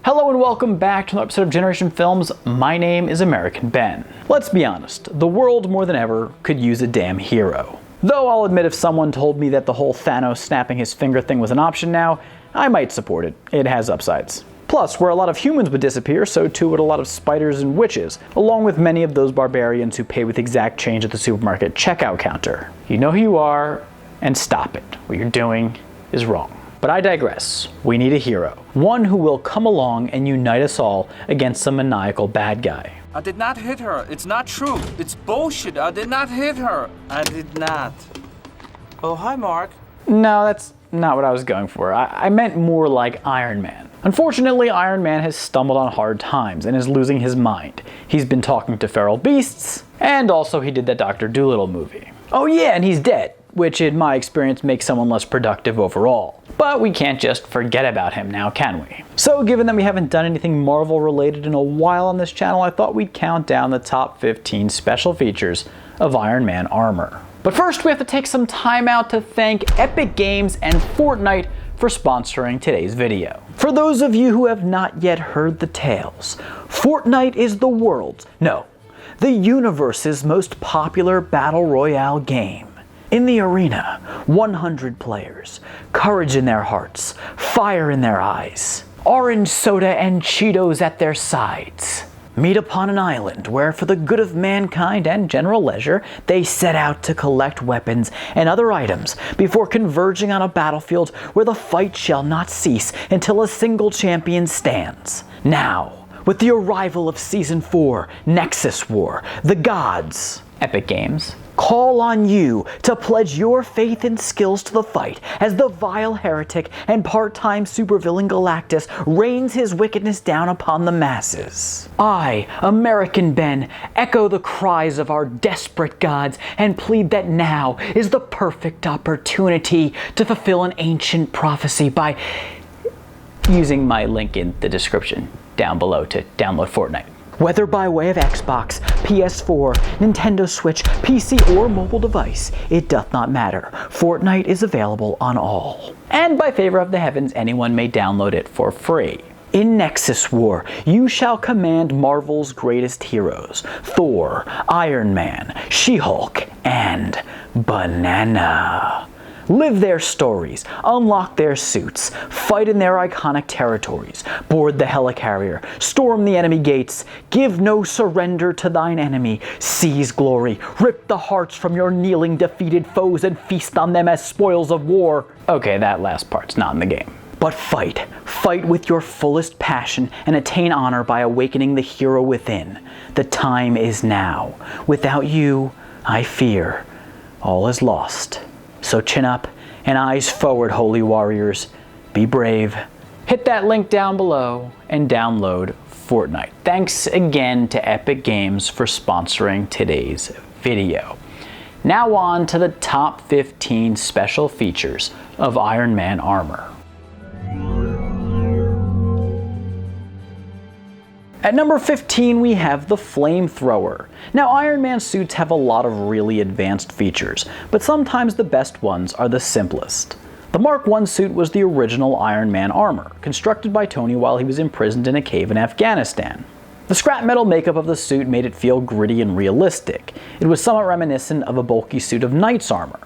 Hello and welcome back to another episode of Generation Films. My name is American Ben. Let's be honest, the world more than ever could use a damn hero. Though I'll admit if someone told me that the whole Thanos snapping his finger thing was an option now, I might support it. It has upsides. Plus, where a lot of humans would disappear, so too would a lot of spiders and witches, along with many of those barbarians who pay with exact change at the supermarket checkout counter. You know who you are, and stop it. What you're doing is wrong. But I digress. We need a hero. One who will come along and unite us all against some maniacal bad guy. I did not hit her. It's not true. It's bullshit. I did not hit her. I did not. Oh, hi, Mark. No, that's not what I was going for. I meant more like Iron Man. Unfortunately, Iron Man has stumbled on hard times and is losing his mind. He's been talking to feral beasts, and also he did that Dr. Dolittle movie. Oh yeah, and he's dead, which in my experience makes someone less productive overall. But we can't just forget about him now, can we? So given that we haven't done anything Marvel related in a while on this channel, I thought we'd count down the top 15 special features of Iron Man armor. But first we have to take some time out to thank Epic Games and Fortnite for sponsoring today's video. For those of you who have not yet heard the tales, Fortnite is the world's, no, the universe's most popular battle royale game. In the arena, 100 players, courage in their hearts, fire in their eyes, orange soda and Cheetos at their sides. Meet upon an island where, for the good of mankind and general leisure, they set out to collect weapons and other items before converging on a battlefield where the fight shall not cease until a single champion stands. Now, with the arrival of Season 4, Nexus War, the gods, Epic Games, call on you to pledge your faith and skills to the fight as the vile heretic and part-time supervillain Galactus rains his wickedness down upon the masses. I, American Ben, echo the cries of our desperate gods and plead that now is the perfect opportunity to fulfill an ancient prophecy by using my link in the description down below to download Fortnite. Whether by way of Xbox, PS4, Nintendo Switch, PC, or mobile device, it doth not matter. Fortnite is available on all. And by favor of the heavens, anyone may download it for free. In Nexus War, you shall command Marvel's greatest heroes: Thor, Iron Man, She-Hulk, and Banana. Live their stories, unlock their suits, fight in their iconic territories, board the helicarrier, storm the enemy gates, give no surrender to thine enemy, seize glory, rip the hearts from your kneeling defeated foes and feast on them as spoils of war. Okay, that last part's not in the game. But fight. Fight with your fullest passion and attain honor by awakening the hero within. The time is now. Without you, I fear, all is lost. So chin up and eyes forward, holy warriors. Be brave. Hit that link down below and download Fortnite. Thanks again to Epic Games for sponsoring today's video. Now on to the top 15 special features of Iron Man armor. At number 15, we have the Flamethrower. Now, Iron Man suits have a lot of really advanced features, but sometimes the best ones are the simplest. The Mark I suit was the original Iron Man armor, constructed by Tony while he was imprisoned in a cave in Afghanistan. The scrap metal makeup of the suit made it feel gritty and realistic. It was somewhat reminiscent of a bulky suit of knight's armor.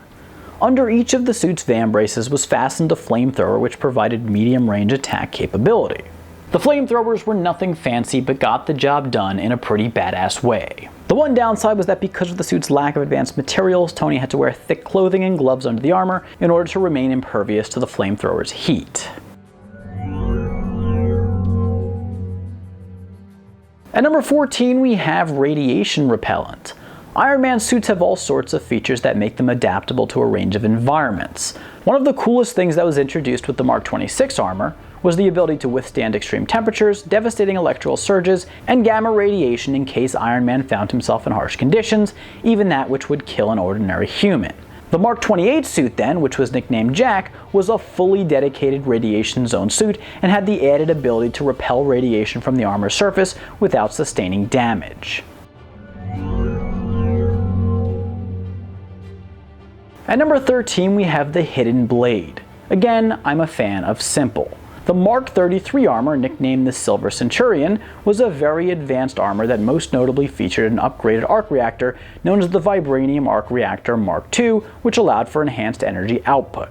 Under each of the suit's vambraces was fastened a flamethrower which provided medium-range attack capability. The flamethrowers were nothing fancy but got the job done in a pretty badass way. The one downside was that because of the suit's lack of advanced materials, Tony had to wear thick clothing and gloves under the armor in order to remain impervious to the flamethrower's heat. At number 14, we have radiation repellent. Iron Man suits have all sorts of features that make them adaptable to a range of environments. One of the coolest things that was introduced with the Mark 26 armor was the ability to withstand extreme temperatures, devastating electrical surges, and gamma radiation in case Iron Man found himself in harsh conditions, even that which would kill an ordinary human. The Mark 28 suit then, which was nicknamed Jack, was a fully dedicated radiation zone suit and had the added ability to repel radiation from the armor's surface without sustaining damage. At number 13, we have the Hidden Blade. Again, I'm a fan of simple. The Mark 33 armor, nicknamed the Silver Centurion, was a very advanced armor that most notably featured an upgraded arc reactor known as the Vibranium Arc Reactor Mark II, which allowed for enhanced energy output.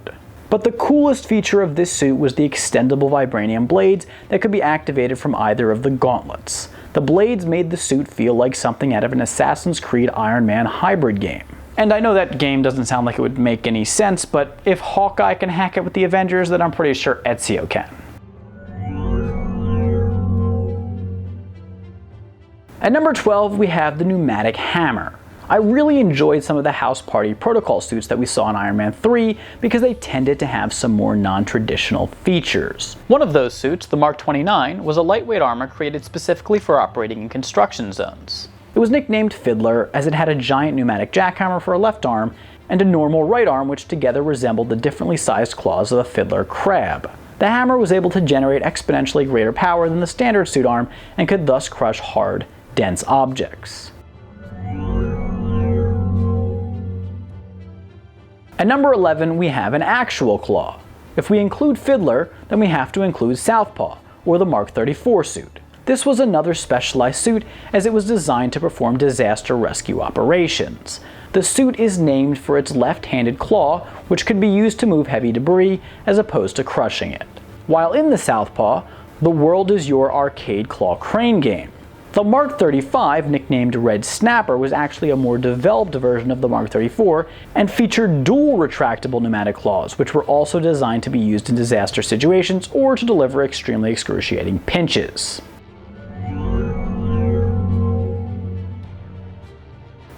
But the coolest feature of this suit was the extendable vibranium blades that could be activated from either of the gauntlets. The blades made the suit feel like something out of an Assassin's Creed Iron Man hybrid game. And I know that game doesn't sound like it would make any sense, but if Hawkeye can hack it with the Avengers, then I'm pretty sure Ezio can. At number 12, we have the Pneumatic Hammer. I really enjoyed some of the House Party Protocol suits that we saw in Iron Man 3 because they tended to have some more non-traditional features. One of those suits, the Mark 29, was a lightweight armor created specifically for operating in construction zones. It was nicknamed Fiddler as it had a giant pneumatic jackhammer for a left arm and a normal right arm which together resembled the differently sized claws of a fiddler crab. The hammer was able to generate exponentially greater power than the standard suit arm and could thus crush hard, dense objects. At number 11, we have an actual claw. If we include Fiddler, then we have to include Southpaw, or the Mark 34 suit. This was another specialized suit as it was designed to perform disaster rescue operations. The suit is named for its left-handed claw, which could be used to move heavy debris as opposed to crushing it. While in the Southpaw, the world is your arcade claw crane game. The Mark 35, nicknamed Red Snapper, was actually a more developed version of the Mark 34 and featured dual retractable pneumatic claws, which were also designed to be used in disaster situations or to deliver extremely excruciating pinches.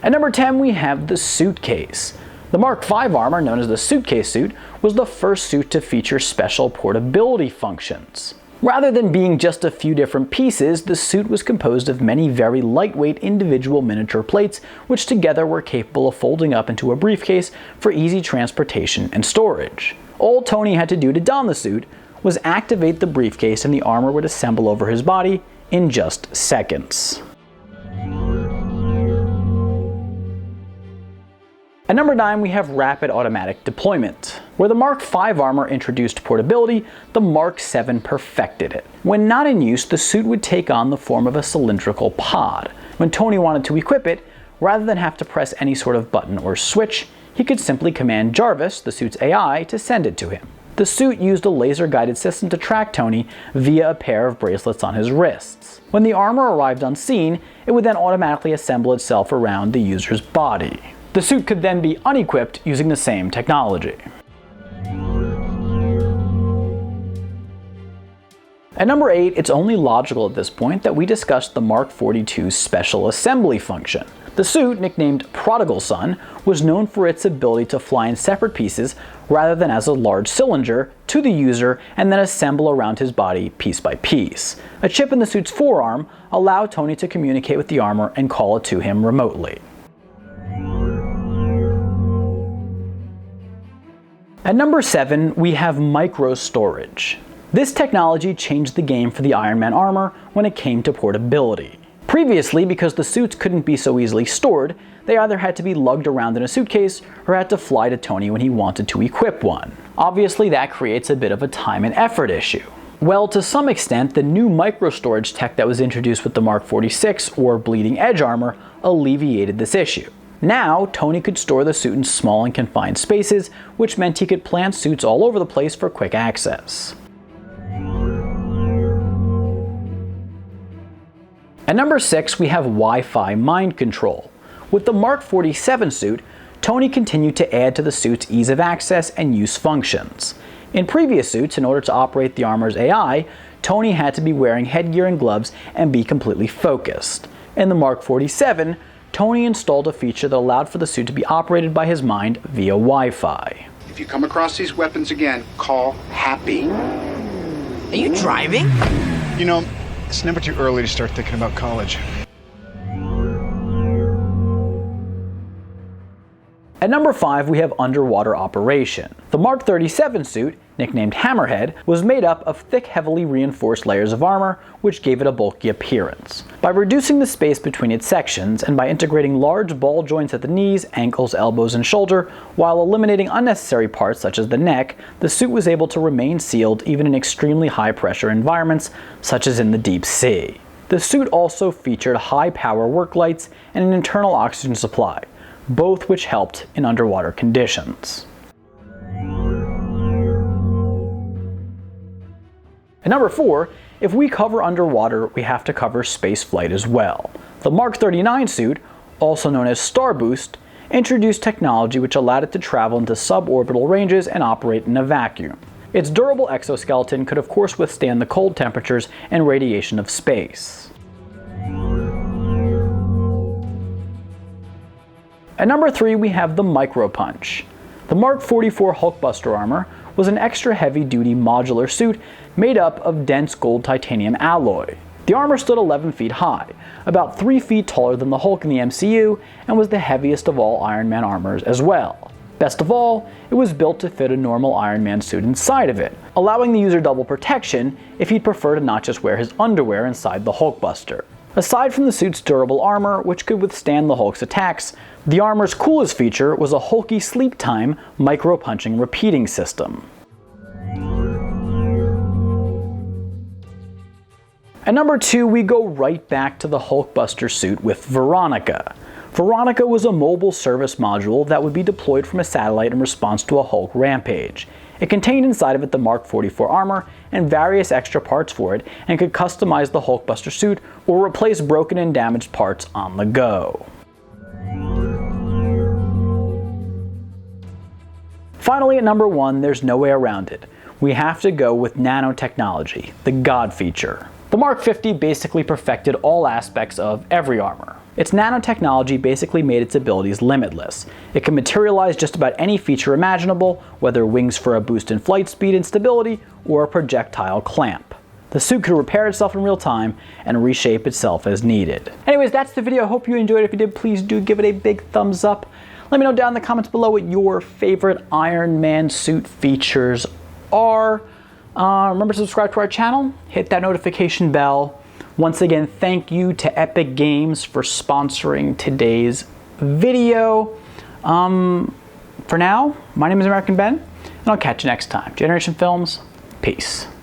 At number 10, we have the Suitcase. The Mark V armor, known as the Suitcase suit, was the first suit to feature special portability functions. Rather than being just a few different pieces, the suit was composed of many very lightweight individual miniature plates, which together were capable of folding up into a briefcase for easy transportation and storage. All Tony had to do to don the suit was activate the briefcase and the armor would assemble over his body in just seconds. At number 9, we have Rapid Automatic Deployment. Where the Mark V armor introduced portability, the Mark VII perfected it. When not in use, the suit would take on the form of a cylindrical pod. When Tony wanted to equip it, rather than have to press any sort of button or switch, he could simply command Jarvis, the suit's AI, to send it to him. The suit used a laser-guided system to track Tony via a pair of bracelets on his wrists. When the armor arrived on scene, it would then automatically assemble itself around the user's body. The suit could then be unequipped using the same technology. At number 8, it's only logical at this point that we discussed the Mark 42's special assembly function. The suit, nicknamed Prodigal Son, was known for its ability to fly in separate pieces rather than as a large cylinder to the user and then assemble around his body piece by piece. A chip in the suit's forearm allowed Tony to communicate with the armor and call it to him remotely. At number 7, we have micro storage. This technology changed the game for the Iron Man armor when it came to portability. Previously, because the suits couldn't be so easily stored, they either had to be lugged around in a suitcase or had to fly to Tony when he wanted to equip one. Obviously, that creates a bit of a time and effort issue. Well, to some extent, the new micro storage tech that was introduced with the Mark 46 or Bleeding Edge armor alleviated this issue. Now, Tony could store the suit in small and confined spaces, which meant he could plant suits all over the place for quick access. At number 6, we have Wi-Fi mind control. With the Mark 47 suit, Tony continued to add to the suit's ease of access and use functions. In previous suits, in order to operate the armor's AI, Tony had to be wearing headgear and gloves and be completely focused. In the Mark 47, Tony installed a feature that allowed for the suit to be operated by his mind via Wi-Fi. If you come across these weapons again, call Happy. Are you driving? You know, it's never too early to start thinking about college. At At number 5, we have underwater operation. The Mark 37 suit, nicknamed Hammerhead, was made up of thick, heavily reinforced layers of armor, which gave it a bulky appearance. By reducing the space between its sections, and by integrating large ball joints at the knees, ankles, elbows, and shoulder, while eliminating unnecessary parts such as the neck, the suit was able to remain sealed even in extremely high-pressure environments, such as in the deep sea. The suit also featured high-power work lights and an internal oxygen supply, both which helped in underwater conditions. At number 4, if we cover underwater, we have to cover space flight as well. The Mark 39 suit, also known as Star Boost, introduced technology which allowed it to travel into suborbital ranges and operate in a vacuum. Its durable exoskeleton could of course withstand the cold temperatures and radiation of space. At number 3, we have the Micro Punch. The Mark 44 Hulkbuster armor was an extra heavy-duty modular suit made up of dense gold titanium alloy. The armor stood 11 feet high, about 3 feet taller than the Hulk in the MCU, and was the heaviest of all Iron Man armors as well. Best of all, it was built to fit a normal Iron Man suit inside of it, allowing the user double protection if he'd prefer to not just wear his underwear inside the Hulkbuster. Aside from the suit's durable armor, which could withstand the Hulk's attacks, the armor's coolest feature was a hulky sleep time micro-punching repeating system. At number 2, we go right back to the Hulkbuster suit with Veronica. Veronica was a mobile service module that would be deployed from a satellite in response to a Hulk rampage. It contained inside of it the Mark 44 armor and various extra parts for it, and could customize the Hulkbuster suit or replace broken and damaged parts on the go. Finally, at number 1, there's no way around it. We have to go with Nano Technology, the God feature. The Mark 50 basically perfected all aspects of every armor. Its nanotechnology basically made its abilities limitless. It can materialize just about any feature imaginable, whether wings for a boost in flight speed and stability, or a projectile clamp. The suit could repair itself in real time and reshape itself as needed. Anyways, that's the video. I hope you enjoyed it. If you did, please do give it a big thumbs up. Let me know down in the comments below what your favorite Iron Man suit features are. Remember to subscribe to our channel, hit that notification bell. Once again, thank you to Epic Games for sponsoring today's video. For now, my name is American Ben, and I'll catch you next time. Generation Films, peace.